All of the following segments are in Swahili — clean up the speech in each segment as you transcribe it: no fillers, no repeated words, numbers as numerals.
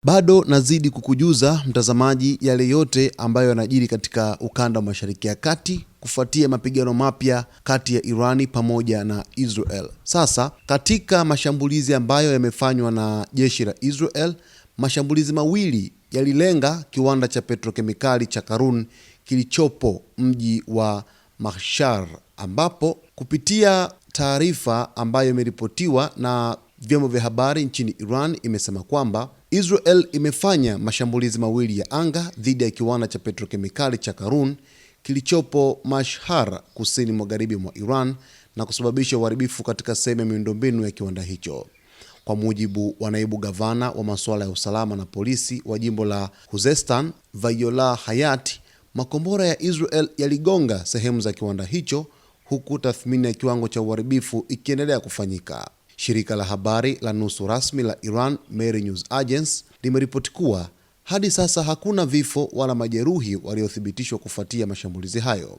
Bado nazidi kukujuza mtazamaji yale yote ambayo yanajiri katika ukanda wa Mashariki ya Kati kufuatia mapigano mapya kati ya Irani pamoja na Israel. Sasa katika mashambulizi ambayo yamefanywa na jeshi la Israel, mashambulizi mawili yalilenga kiwanda cha petrokemikali cha Karun kilichopo mji wa Mashhad, ambapo kupitia taarifa ambayo imeripotiwa na vyombo vya habari nchini Iran imesema kwamba Israel imefanya mashambulizi mawili ya anga dhidi ya kiwanda cha petrokemikali cha Karun kilichopo Mashhad kusini magharibi mwa Iran na kusababisha uharibifu katika sehemu ya miundombinu ya kiwanda hicho. Kwa mujibu wa naibu gavana wa masuala ya usalama na polisi wa jimbo la Khuzestan, Viola Hayati, makombora ya Israel yaligonga sehemu za kiwanda hicho huku tathmini ya kiwango cha uharibifu ikiendelea kufanyika. Shirika la habari la nusu rasmi la Iran, Mehr News Agency, limeripoti kuwa hadi sasa hakuna vifo wala majeruhi waliothibitishwa kufuatia mashambulizi hayo.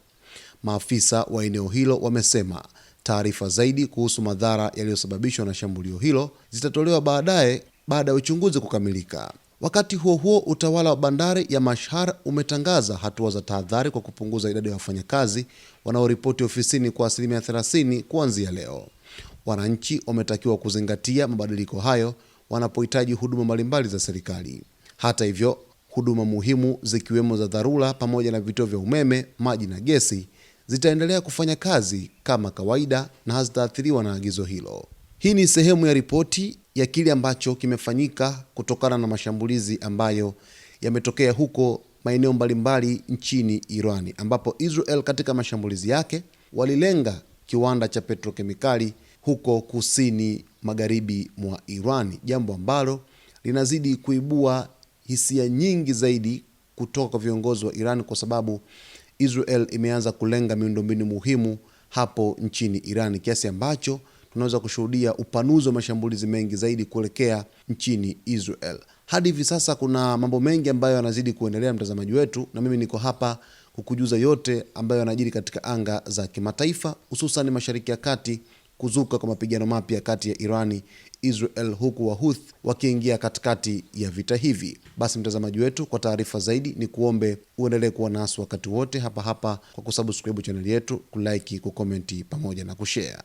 Maafisa wa eneo hilo wamesema taarifa zaidi kuhusu madhara yaliyosababishwa na shambulio hilo zitatolewa baadaye baada ya uchunguzi kukamilika. Wakati huo huo, utawala wa bandari ya Mashhad umetangaza hatua za tahadhari kwa kupunguza idadi ya wafanyakazi wanaoripoti ofisini kwa 30% kuanzia leo. Wananchi wametakiwa kuzingatia mabadiliko hayo wanapohitaji huduma mbalimbali za serikali. Hata hivyo, huduma muhimu zikiwemo za dharura pamoja na vituo vya umeme, maji na gesi zitaendelea kufanya kazi kama kawaida na hazitaathiriwa na agizo hilo. Hii ni sehemu ya ripoti ya kile ambacho kimefanyika kutokana na mashambulizi ambayo yametokea huko maeneo mbalimbali nchini Irani, ambapo Israel katika mashambulizi yake walilenga kiwanda cha petrokemikali huko kusini magharibi mwa Irani, jambo ambalo linazidi kuibua hisia nyingi zaidi kutoka kwa viongozi wa Iran, kwa sababu Israel imeanza kulenga miundombinu muhimu hapo nchini Iran, kiasi ambacho tunaweza kushuhudia upanuzi wa mashambulizi mengi zaidi kuelekea nchini Israel. Hadi hivi sasa kuna mambo mengi ambayo yanazidi kuendelea, mtazamaji wetu, na mimi niko hapa kukujuza yote ambayo yanajiri katika anga za kimataifa, hususan Mashariki ya Kati, kuzuka kwa mapigano mapya kati ya Irani, Israel, huku Wahouthi wakiingia katikati ya vita hivi. Basi mtazamaji wetu, kwa taarifa zaidi ni kuombe uendelee kuwa nasi wakati wote hapa kwa kusubscribe channel yetu, kulike, kukomenti pamoja na kushare.